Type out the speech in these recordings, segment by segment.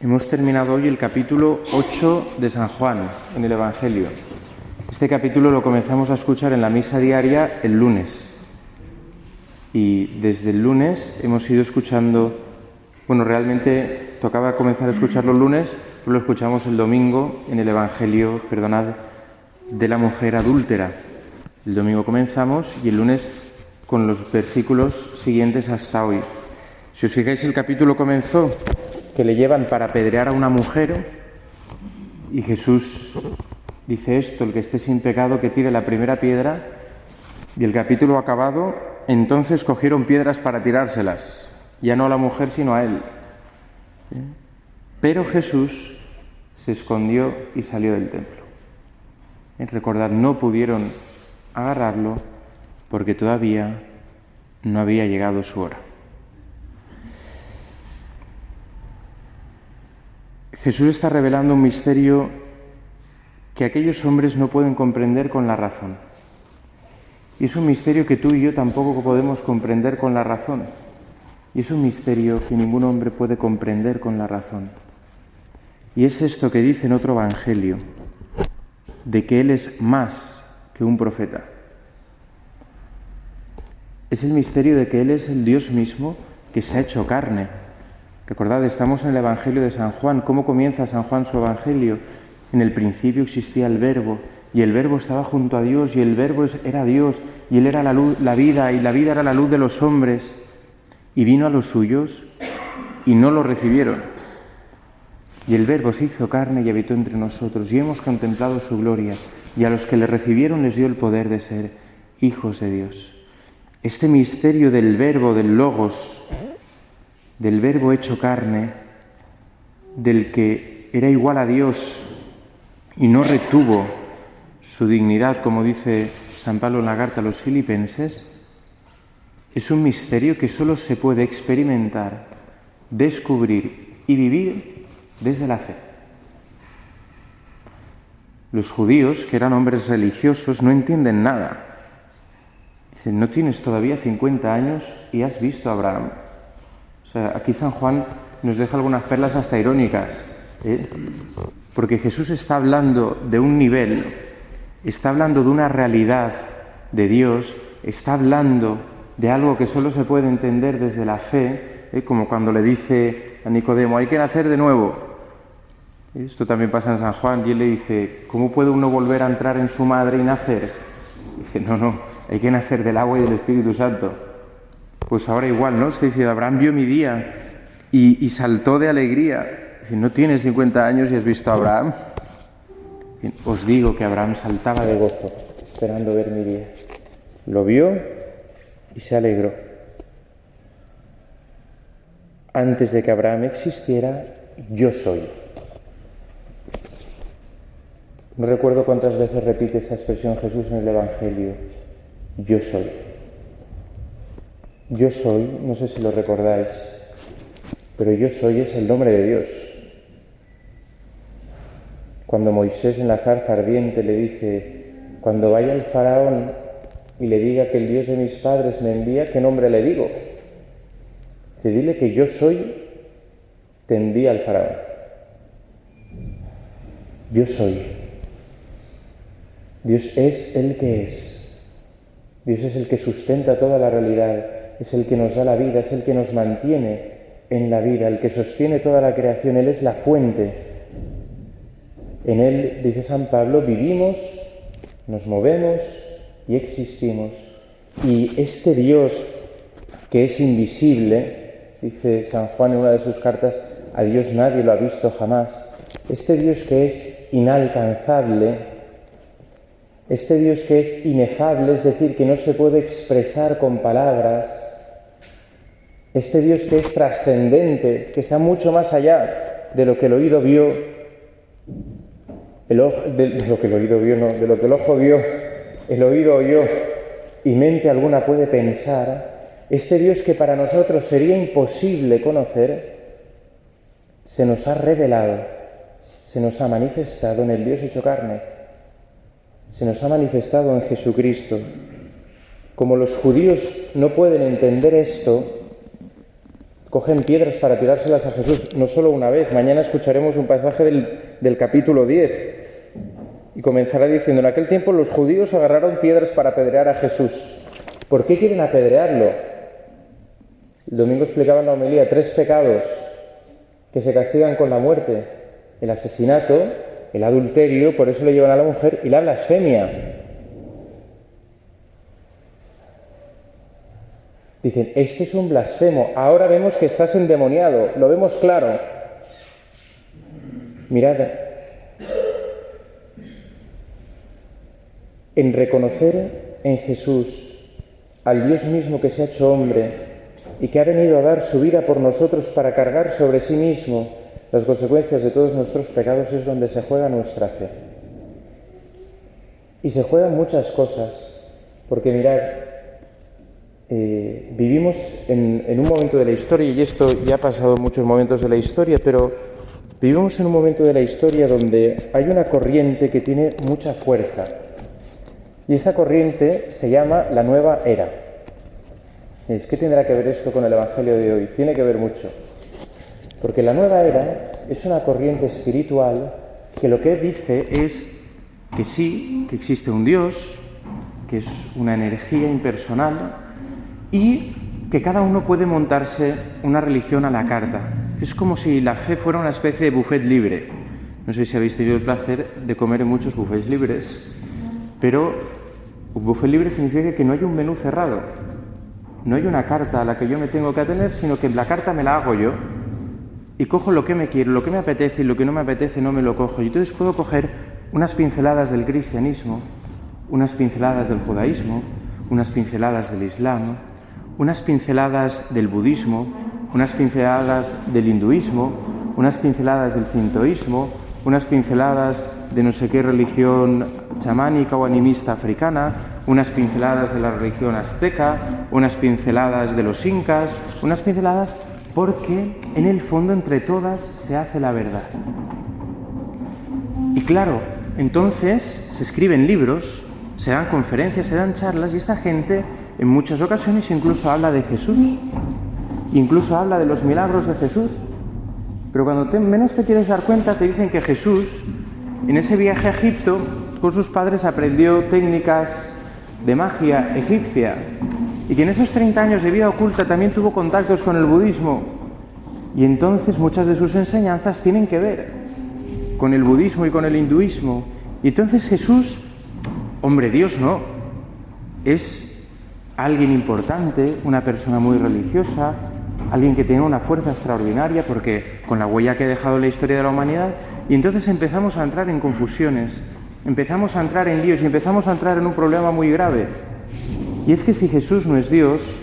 Hemos terminado hoy el capítulo 8 de San Juan en el Evangelio. Este capítulo lo comenzamos a escuchar en la misa diaria el lunes. Y desde el lunes hemos ido escuchando, realmente tocaba comenzar a escucharlo el lunes, pero lo escuchamos el domingo en el Evangelio, de la mujer adúltera. El domingo comenzamos y el lunes con los versículos siguientes hasta hoy. Si os fijáis, el capítulo comenzó que le llevan para apedrear a una mujer y Jesús dice esto: el que esté sin pecado que tire la primera piedra. Y el capítulo acabado, entonces cogieron piedras para tirárselas, ya no a la mujer sino a él. Pero Jesús se escondió y salió del templo. Recordad, no pudieron agarrarlo porque todavía no había llegado su hora. Jesús está revelando un misterio que aquellos hombres no pueden comprender con la razón. Y es un misterio que tú y yo tampoco podemos comprender con la razón. Y es un misterio que ningún hombre puede comprender con la razón. Y es esto que dice en otro evangelio, de que Él es más que un profeta. Es el misterio de que Él es el Dios mismo que se ha hecho carne. Recordad, estamos en el Evangelio de San Juan. ¿Cómo comienza San Juan su Evangelio? En el principio existía el Verbo, y el Verbo estaba junto a Dios, y el Verbo era Dios, y Él era la luz, la vida, y la vida era la luz de los hombres. Y vino a los suyos, y no lo recibieron. Y el Verbo se hizo carne y habitó entre nosotros, y hemos contemplado su gloria, y a los que le recibieron les dio el poder de ser hijos de Dios. Este misterio del Verbo, del Logos, del Verbo hecho carne, del que era igual a Dios y no retuvo su dignidad, como dice San Pablo en la carta a los Filipenses, es un misterio que solo se puede experimentar, descubrir y vivir desde la fe. Los judíos, que eran hombres religiosos, no entienden nada. Dicen: no tienes todavía 50 años y has visto a Abraham. Aquí San Juan nos deja algunas perlas hasta irónicas, porque Jesús está hablando de un nivel, está hablando de una realidad de Dios, está hablando de algo que solo se puede entender desde la fe, como cuando le dice a Nicodemo: hay que nacer de nuevo. Esto también pasa en San Juan, y él le dice: ¿cómo puede uno volver a entrar en su madre y nacer? Dice: no, hay que nacer del agua y del Espíritu Santo. Pues ahora igual, ¿no? Se dice: Abraham vio mi día y saltó de alegría. Dice: no tienes 50 años y has visto a Abraham. Os digo que Abraham saltaba de gozo, esperando ver mi día. Lo vio y se alegró. Antes de que Abraham existiera, yo soy. No recuerdo cuántas veces repite esa expresión Jesús en el Evangelio: yo soy. Yo soy, no sé si lo recordáis, pero yo soy es el nombre de Dios. Cuando Moisés en la zarza ardiente le dice: cuando vaya el faraón y le diga que el Dios de mis padres me envía, ¿qué nombre le digo? Dice: dile que yo soy, te envía al faraón. Yo soy. Dios es el que es. Dios es el que sustenta toda la realidad. Es el que nos da la vida, es el que nos mantiene en la vida, el que sostiene toda la creación. Él es la fuente. En Él, dice San Pablo, vivimos, nos movemos y existimos. Y este Dios que es invisible, dice San Juan en una de sus cartas: a Dios nadie lo ha visto jamás. Este Dios que es inalcanzable, este Dios que es inefable, es decir, que no se puede expresar con palabras, este Dios que es trascendente, que está mucho más allá de lo que el oído vio, de lo que el ojo vio, el oído oyó y mente alguna puede pensar, este Dios que para nosotros sería imposible conocer, se nos ha revelado, se nos ha manifestado en el Dios hecho carne, se nos ha manifestado en Jesucristo. Como los judíos no pueden entender esto, cogen piedras para tirárselas a Jesús, no solo una vez. Mañana escucharemos un pasaje del capítulo 10 y comenzará diciendo: en aquel tiempo los judíos agarraron piedras para apedrear a Jesús. ¿Por qué quieren apedrearlo? El domingo explicaba en la homilía 3 pecados que se castigan con la muerte: el asesinato, el adulterio, por eso le llevan a la mujer, y la blasfemia. Dicen, este es un blasfemo, ahora vemos que estás endemoniado, lo vemos claro. Mirad, en reconocer en Jesús al Dios mismo que se ha hecho hombre y que ha venido a dar su vida por nosotros para cargar sobre sí mismo las consecuencias de todos nuestros pecados, es donde se juega nuestra fe. Y se juegan muchas cosas, porque mirad, vivimos en un momento de la historia, y esto ya ha pasado en muchos momentos de la historia, pero vivimos en un momento de la historia donde hay una corriente que tiene mucha fuerza. Y esta corriente se llama la nueva era. ¿Qué tendrá que ver esto con el Evangelio de hoy? Tiene que ver mucho. Porque la nueva era es una corriente espiritual que lo que dice es que sí, que existe un Dios, que es una energía impersonal y que cada uno puede montarse una religión a la carta. Es como si la fe fuera una especie de buffet libre. No sé si habéis tenido el placer de comer en muchos buffets libres, pero un buffet libre significa que no hay un menú cerrado. No hay una carta a la que yo me tengo que atener, sino que la carta me la hago yo y cojo lo que me quiero, lo que me apetece, y lo que no me apetece no me lo cojo. Y entonces puedo coger unas pinceladas del cristianismo, unas pinceladas del judaísmo, unas pinceladas del islam, unas pinceladas del budismo, unas pinceladas del hinduismo, unas pinceladas del sintoísmo, unas pinceladas de no sé qué religión chamánica o animista africana, unas pinceladas de la religión azteca, unas pinceladas de los incas, unas pinceladas, porque en el fondo entre todas se hace la verdad. Y claro, entonces se escriben libros, se dan conferencias, se dan charlas, y esta gente en muchas ocasiones incluso habla de Jesús, incluso habla de los milagros de Jesús. Pero cuando menos te quieres dar cuenta, te dicen que Jesús, en ese viaje a Egipto, con sus padres aprendió técnicas de magia egipcia, y que en esos 30 años de vida oculta también tuvo contactos con el budismo, y entonces muchas de sus enseñanzas tienen que ver con el budismo y con el hinduismo. Y entonces Jesús, hombre, Dios no, es alguien importante, una persona muy religiosa, alguien que tiene una fuerza extraordinaria, porque con la huella que ha dejado en la historia de la humanidad. Y entonces empezamos a entrar en confusiones, empezamos a entrar en líos y empezamos a entrar en un problema muy grave. Y es que si Jesús no es Dios,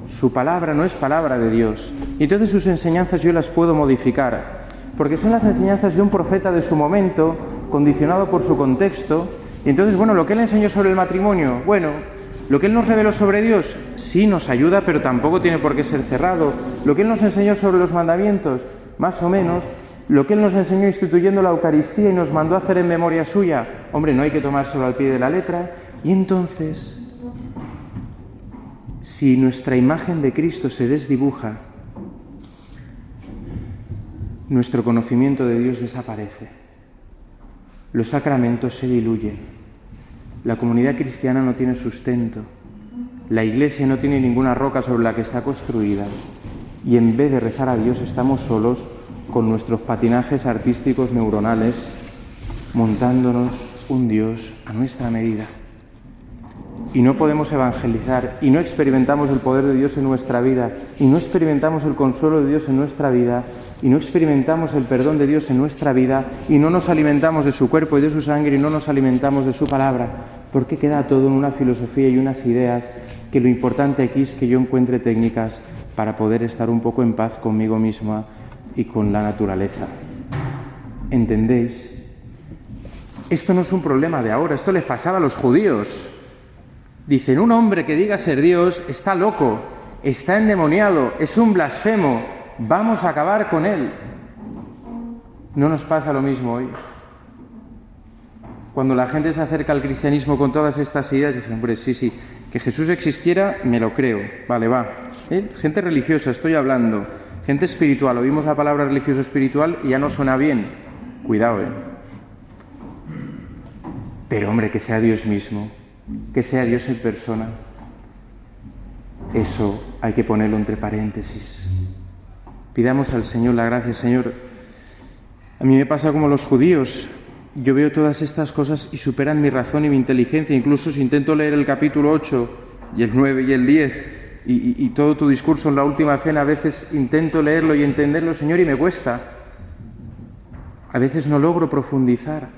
su palabra no es palabra de Dios. Y entonces sus enseñanzas yo las puedo modificar, porque son las enseñanzas de un profeta de su momento, condicionado por su contexto. Y entonces, bueno, lo que él enseñó sobre el matrimonio, bueno, lo que él nos reveló sobre Dios, sí nos ayuda, pero tampoco tiene por qué ser cerrado. Lo que él nos enseñó sobre los mandamientos, más o menos. Lo que él nos enseñó instituyendo la Eucaristía y nos mandó a hacer en memoria suya, hombre, no hay que tomárselo al pie de la letra. Y entonces, si nuestra imagen de Cristo se desdibuja, nuestro conocimiento de Dios desaparece. Los sacramentos se diluyen. La comunidad cristiana no tiene sustento. La Iglesia no tiene ninguna roca sobre la que está construida. Y en vez de rezar a Dios, estamos solos con nuestros patinajes artísticos neuronales, montándonos un Dios a nuestra medida. Y no podemos evangelizar, y no experimentamos el poder de Dios en nuestra vida, y no experimentamos el consuelo de Dios en nuestra vida, y no experimentamos el perdón de Dios en nuestra vida, y no nos alimentamos de su cuerpo y de su sangre, y no nos alimentamos de su palabra, porque queda todo en una filosofía y unas ideas, que lo importante aquí es que yo encuentre técnicas para poder estar un poco en paz conmigo misma y con la naturaleza. ¿Entendéis? Esto no es un problema de ahora, esto les pasaba a los judíos. Dicen, un hombre que diga ser Dios está loco, está endemoniado, es un blasfemo, vamos a acabar con él. ¿No nos pasa lo mismo hoy? Cuando la gente se acerca al cristianismo con todas estas ideas, dicen, hombre, sí, que Jesús existiera, me lo creo, vale, va. Gente religiosa, estoy hablando. Gente espiritual, oímos la palabra religioso espiritual y ya no suena bien. Cuidado, Pero hombre, que sea Dios mismo, que sea Dios en persona. Eso hay que ponerlo entre paréntesis. Pidamos al Señor la gracia. Señor, a mí me pasa como los judíos. Yo veo todas estas cosas y superan mi razón y mi inteligencia. Incluso si intento leer el capítulo 8 y el 9 y el 10 y todo tu discurso en la última cena, a veces intento leerlo y entenderlo, Señor, y me cuesta. A veces no logro profundizar.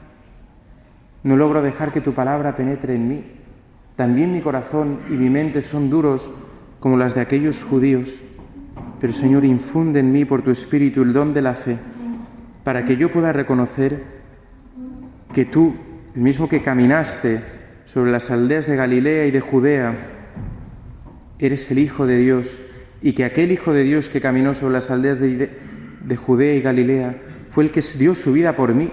No logro dejar que tu palabra penetre en mí. También mi corazón y mi mente son duros como las de aquellos judíos. Pero, Señor, infunde en mí por tu Espíritu el don de la fe, para que yo pueda reconocer que tú, el mismo que caminaste sobre las aldeas de Galilea y de Judea, eres el Hijo de Dios, y que aquel Hijo de Dios que caminó sobre las aldeas de Judea y Galilea fue el que dio su vida por mí,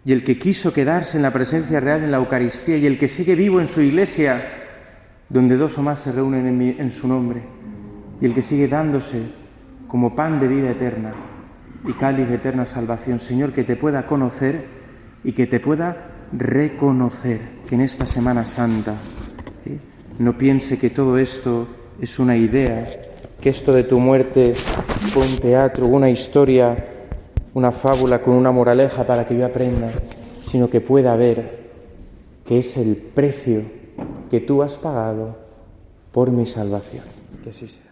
y el que quiso quedarse en la presencia real en la Eucaristía, y el que sigue vivo en su iglesia, donde 2 o más se reúnen en su nombre, y el que sigue dándose como pan de vida eterna y cáliz de eterna salvación. Señor, que te pueda conocer y que te pueda reconocer, que en esta Semana Santa no piense que todo esto es una idea, que esto de tu muerte fue un teatro, una historia, una fábula con una moraleja para que yo aprenda, sino que pueda ver que es el precio que tú has pagado por mi salvación. Que así sea.